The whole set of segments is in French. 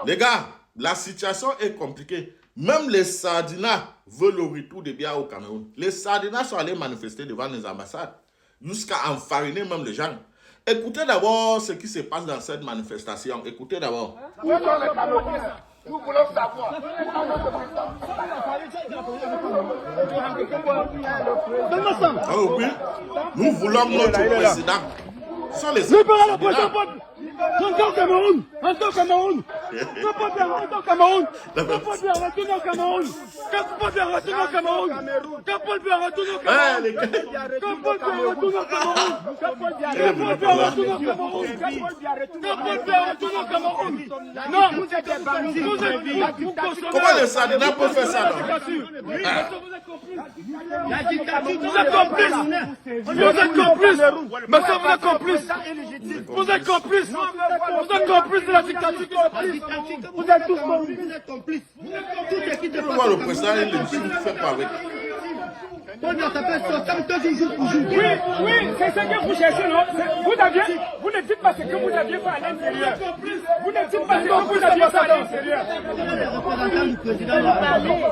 Les gars, la situation est compliquée. Même les Sardinats veulent le retour des biens au Cameroun. Les Sardinats sont allés manifester devant les ambassades, jusqu'à enfariner même les gens. Écoutez d'abord ce qui se passe dans cette manifestation. Écoutez d'abord. Nous voulons savoir. Ah oui, nous voulons notre président. Sont les Encore Cameroun, encore Cameroun. Pas bien, encore Cameroun. Pas bien, retourne au Cameroun. Pas bien, retourne au Cameroun. Pas bien, retourne au Cameroun. Pas bien, retourne au Cameroun. Non, vous êtes des bandits. Comment les Sardinats peuvent faire ça? La dictature, vous êtes complices. Vous êtes complices. Mais ça, vous êtes complices. Vous êtes complices. Vous êtes complices de la dictature. Vous êtes tous complices. Pourquoi le président il ne fait pas avec? Oui, c'est ce que vous cherchez, non? Vous ne dites pas ce que vous aviez fait à l'intérieur. Vous ne dites pas ce que vous aviez fait à l'intérieur. Les représentants du président vont parler.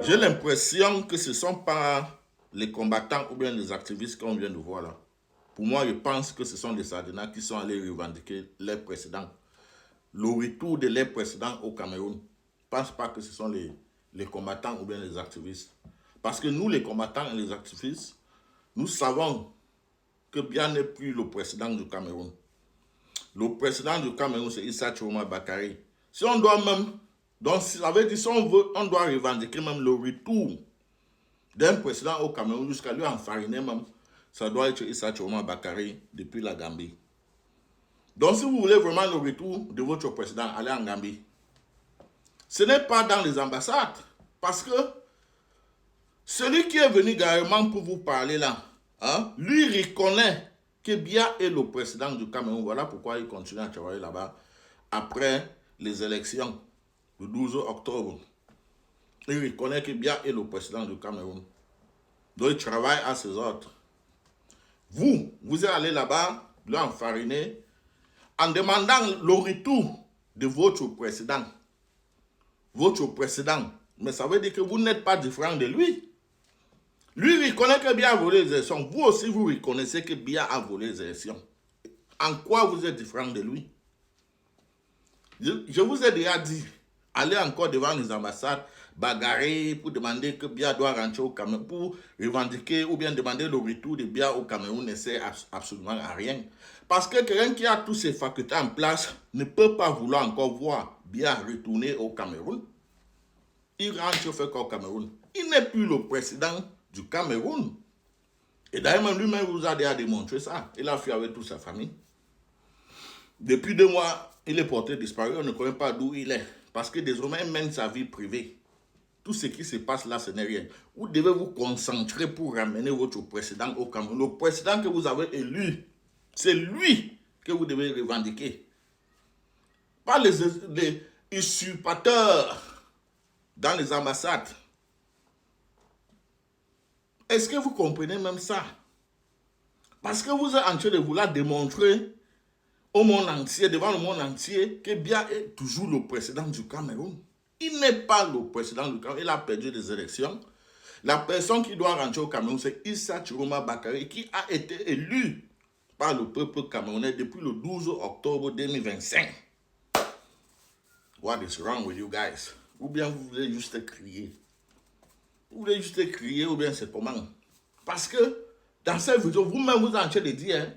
J'ai l'impression que ce ne sont pas les combattants ou bien les activistes qu'on vient de voir là. Pour moi, je pense que ce sont les Sardinats qui sont allés revendiquer les précédents. Le retour de leurs précédents au Cameroun. Je ne pense pas que ce sont les combattants ou bien les activistes. Parce que nous, les combattants et les activistes, nous savons que Biya n'est plus le président du Cameroun. Le président du Cameroun, c'est Issa Chiroma Bakary. Si on doit même, donc ça veut dire si on veut, on doit revendiquer même le retour d'un président au Cameroun jusqu'à lui enfariner même, ça doit être Issa Chiroma Bakary depuis la Gambie. Donc si vous voulez vraiment le retour de votre président, allez en Gambie. Ce n'est pas dans les ambassades, parce que celui qui est venu carrément pour vous parler là, hein, lui reconnaît que Biya est le président du Cameroun. Voilà pourquoi il continue à travailler là-bas après les élections du 12 octobre. Il reconnaît que Biya est le président du Cameroun. Donc il travaille à ses ordres. Vous êtes allé là-bas, lui enfariner, en demandant le retour de votre président. Votre président. Mais ça veut dire que vous n'êtes pas différent de lui. Lui reconnaît que Biya a volé les élections. Vous aussi, vous reconnaissez que Biya a volé les élections. En quoi vous êtes différent de lui? Je vous ai déjà dit, allez encore devant les ambassades, bagarrer pour demander que Biya doit rentrer au Cameroun, pour revendiquer ou bien demander le retour de Biya au Cameroun ne sert absolument à rien. Parce que quelqu'un qui a toutes ses facultés en place ne peut pas vouloir encore voir Biya retourner au Cameroun. Il rentre fait qu'au Cameroun. Il n'est plus le président du Cameroun. Et d'ailleurs, lui-même vous a déjà démontré ça. Il a fui avec toute sa famille. Depuis 2 mois, il est porté disparu. On ne connaît pas d'où il est. Parce que désormais, il mène sa vie privée. Tout ce qui se passe là, ce n'est rien. Vous devez vous concentrer pour ramener votre président au Cameroun. Le président que vous avez élu, c'est lui que vous devez revendiquer. Pas les usurpateurs dans les ambassades. Est-ce que vous comprenez même ça? Parce que vous êtes en train de vouloir démontrer au monde entier, devant le monde entier, que Biya est toujours le président du Cameroun. Il n'est pas le président du Cameroun. Il a perdu des élections. La personne qui doit rentrer au Cameroun, c'est Issa Chiroma Bakary, qui a été élu par le peuple camerounais depuis le 12 octobre 2025. What is wrong with you guys? Ou bien vous voulez juste crier? Vous voulez juste crier ou bien c'est comment? Parce que dans cette vidéo, vous-même vous êtes en train de dire hein,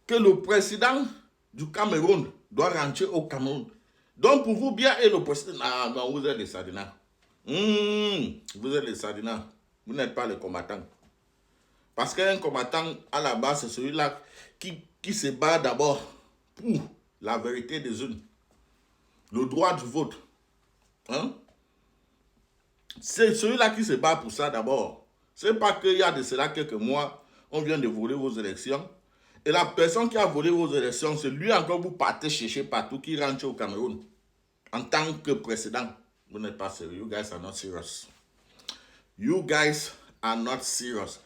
que le président du Cameroun doit rentrer au Cameroun. Donc pour vous, Biya est le président. Ah non, vous êtes les Sardinats. Vous êtes les Sardinats. Vous n'êtes pas les combattants. Parce qu'un combattant, à la base, c'est celui-là qui se bat d'abord pour la vérité des unes. le droit du vote. Hein? C'est celui-là qui se bat pour ça d'abord. C'est pas qu'il y a de cela quelques mois, on vient de voler vos élections. Et la personne qui a volé vos élections, c'est lui encore vous partez chercher partout qui rentre au Cameroun. En tant que président, vous n'êtes pas sérieux. You guys are not serious. You guys are not serious.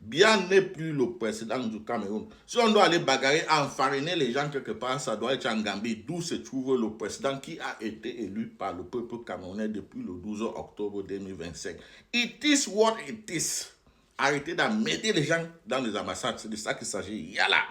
Biya n'est plus le président du Cameroun. Si on doit aller bagarrer, enfariner les gens quelque part, ça doit être en Gambie, d'où se trouve le président qui a été élu par le peuple camerounais depuis le 12 octobre 2025. It is what it is. Arrêtez d'emmerder les gens dans les ambassades, c'est de ça qu'il s'agit. Yalla!